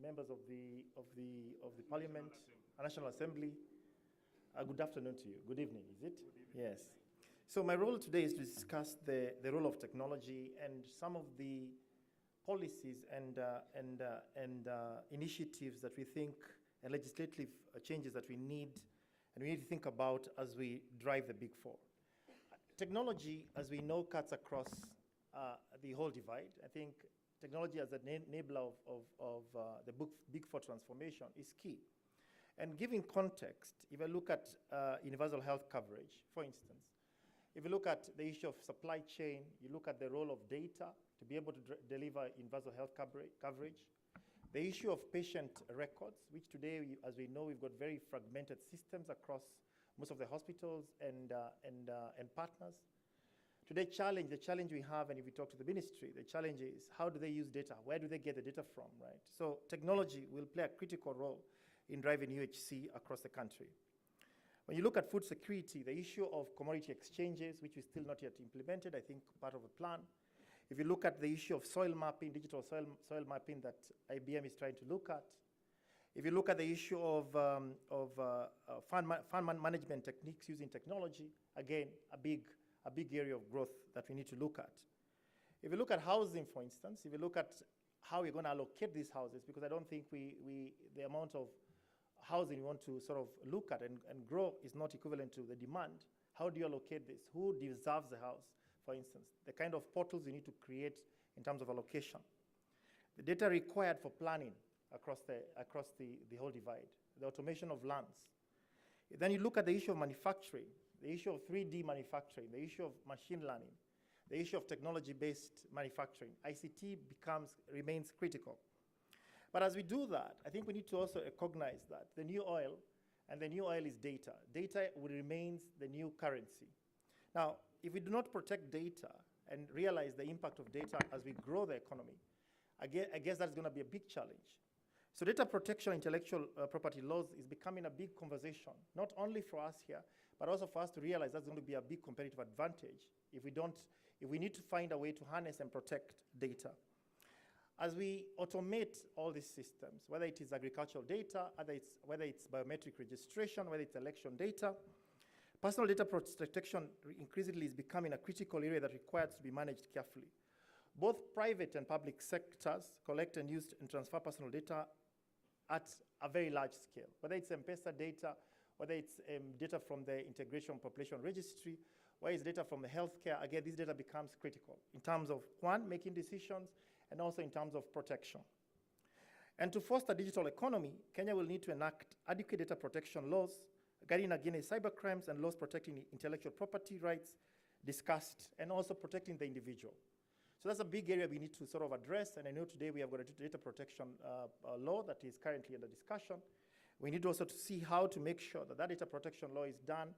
members of the Parliament, National Assembly. Good afternoon to you. Good evening, is it? Yes. So my role today is to discuss the role of technology and some of the policies and initiatives that we think and legislative changes that we need to think about as we drive the Big Four. Technology, as we know, cuts across the whole divide. I think technology as an enabler of the Big Four transformation is key. And giving context, if I look at universal health coverage, for instance, if you look at the issue of supply chain, you look at the role of data to be able to deliver universal health coverage, the issue of patient records, which today, as we know, we've got very fragmented systems across most of the hospitals and partners. Today, the challenge we have, and if we talk to the ministry, the challenge is how do they use data? Where do they get the data from, right? So technology will play a critical role in driving UHC across the country. When you look at food security, the issue of commodity exchanges, which is still not yet implemented, I think part of a plan. If you look at the issue of soil mapping, digital soil mapping that IBM is trying to look at. If you look at the issue of farm management techniques using technology, again, a big area of growth that we need to look at. If you look at housing, for instance, if you look at how we're going to allocate these houses, because I don't think the amount of housing we want to sort of look at and grow is not equivalent to the demand. How do you allocate this? Who deserves the house, for instance? The kind of portals you need to create in terms of allocation. The data required for planning across the whole divide. The automation of lands. Then you look at the issue of manufacturing, the issue of 3D manufacturing, the issue of machine learning, the issue of technology-based manufacturing. ICT remains critical. But as we do that, I think we need to also recognize that the new oil, and the new oil is data. Data will remain the new currency. Now, if we do not protect data and realize the impact of data as we grow the economy, I guess that's going to be a big challenge. So data protection, intellectual property laws is becoming a big conversation, not only for us here, but also for us to realize that's going to be a big competitive advantage if we need to find a way to harness and protect data. As we automate all these systems, whether it is agricultural data, whether it's biometric registration, whether it's election data, personal data protection increasingly is becoming a critical area that requires to be managed carefully. Both private and public sectors collect and use and transfer personal data at a very large scale, whether it's M-Pesa data, whether it's data from the Integration Population Registry, whether it's data from the healthcare. Again, this data becomes critical in terms of, one, making decisions, and also in terms of protection. And to foster digital economy, Kenya will need to enact adequate data protection laws, guarding against cybercrimes and laws protecting intellectual property rights discussed, and also protecting the individual. So that's a big area we need to sort of address, and I know today we have got a data protection law that is currently under discussion. We need also to see how to make sure that data protection law is done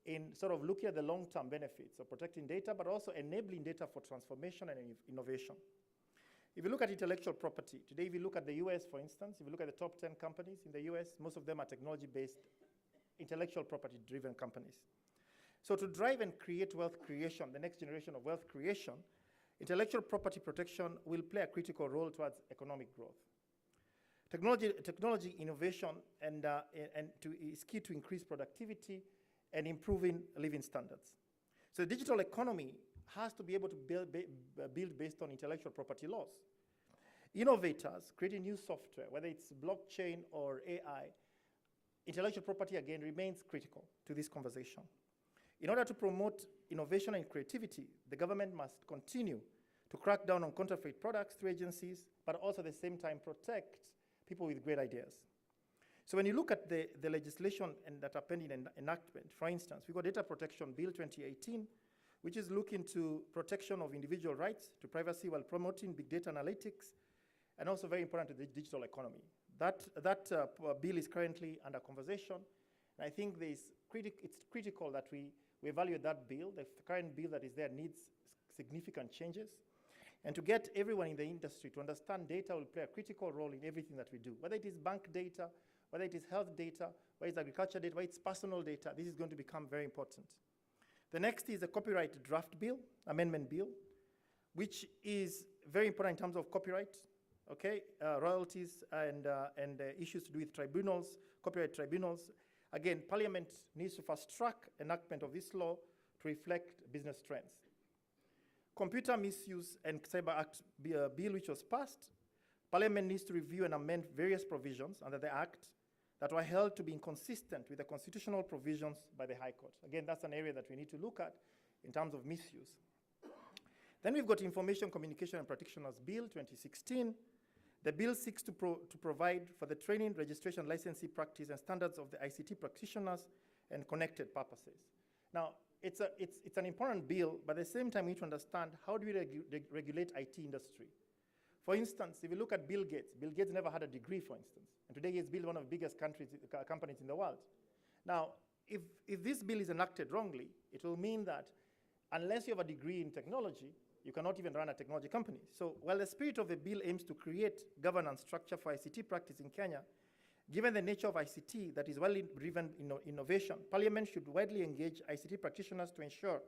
in sort of looking at the long-term benefits of protecting data, but also enabling data for transformation and innovation. If you look at intellectual property, today if you look at the US, for instance, if you look at the top 10 companies in the US, most of them are technology-based, intellectual property-driven companies. So to drive and create wealth creation, the next generation of wealth creation, intellectual property protection will play a critical role towards economic growth. Technology innovation is key to increase productivity and improving living standards. So the digital economy has to be able to build based on intellectual property laws. Innovators creating new software, whether it's blockchain or AI, intellectual property, again, remains critical to this conversation. In order to promote innovation and creativity, the government must continue to crack down on counterfeit products through agencies, but also at the same time protect people with great ideas. So when you look at the legislation that are pending enactment, for instance, we've got Data Protection Bill 2018, which is looking to protection of individual rights to privacy while promoting big data analytics, and also very important to the digital economy. That bill is currently under conversation, and I think it's critical that we evaluate that bill. The current bill that is there needs significant changes, and to get everyone in the industry to understand data will play a critical role in everything that we do, whether it is bank data, whether it is health data, whether it's agriculture data, whether it's personal data. This is going to become very important. The next is a copyright draft bill, amendment bill, which is very important in terms of copyright. okay, royalties and issues to do with tribunals, copyright tribunals. Again, Parliament needs to fast-track enactment of this law to reflect business trends. Computer Misuse and Cyber Act bill which was passed, Parliament needs to review and amend various provisions under the Act that were held to be inconsistent with the constitutional provisions by the High Court. Again, that's an area that we need to look at in terms of misuse. Then we've got Information Communication and Practitioners Bill 2016. The bill seeks to provide for the training, registration, licensing, practice, and standards of the ICT practitioners and connected purposes. Now, it's an important bill, but at the same time, we need to understand how do we regulate IT industry. For instance, if you look at Bill Gates never had a degree, for instance, and today he's built one of the biggest companies in the world. Now, if this bill is enacted wrongly, it will mean that unless you have a degree in technology, you cannot even run a technology company. So while the spirit of the bill aims to create governance structure for ICT practice in Kenya, given the nature of ICT that is widely driven innovation, Parliament should widely engage ICT practitioners to ensure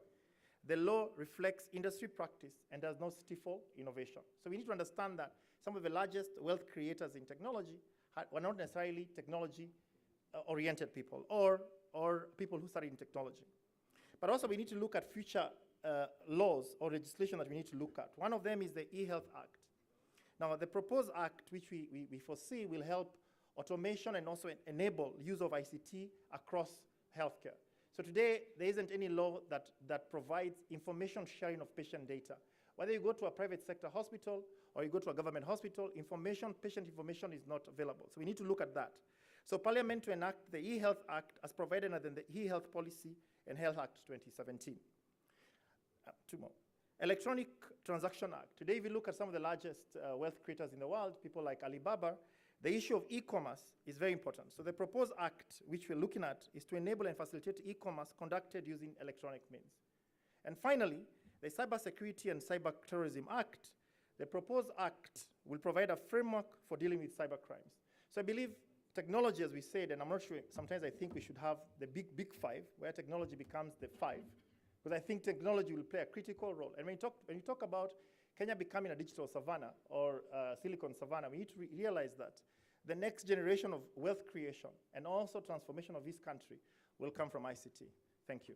the law reflects industry practice and does not stifle innovation. So we need to understand that some of the largest wealth creators in technology were not necessarily technology-oriented people or people who studied in technology. But also we need to look at future laws or legislation that we need to look at. One of them is the eHealth Act. Now, the proposed act, which we foresee, will help automation and also enable use of ICT across healthcare. So today, there isn't any law that provides information sharing of patient data. Whether you go to a private sector hospital or you go to a government hospital, patient information is not available. So we need to look at that. So Parliament to enact the eHealth Act as provided under the eHealth Policy and Health Act 2017. Two more. Electronic Transaction Act. Today, if you look at some of the largest wealth creators in the world, people like Alibaba, the issue of e-commerce is very important. So the proposed act, which we're looking at, is to enable and facilitate e-commerce conducted using electronic means. And finally, the Cybersecurity and Cyber Terrorism Act. The proposed act will provide a framework for dealing with cyber crimes. So I believe technology, as we said, and I'm not sure, sometimes I think we should have the big five, where technology becomes the five. Because I think technology will play a critical role. And when you talk about Kenya becoming a digital savannah or Silicon Savannah, we need to realize that the next generation of wealth creation and also transformation of this country will come from ICT. Thank you.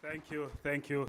Thank you. Thank you.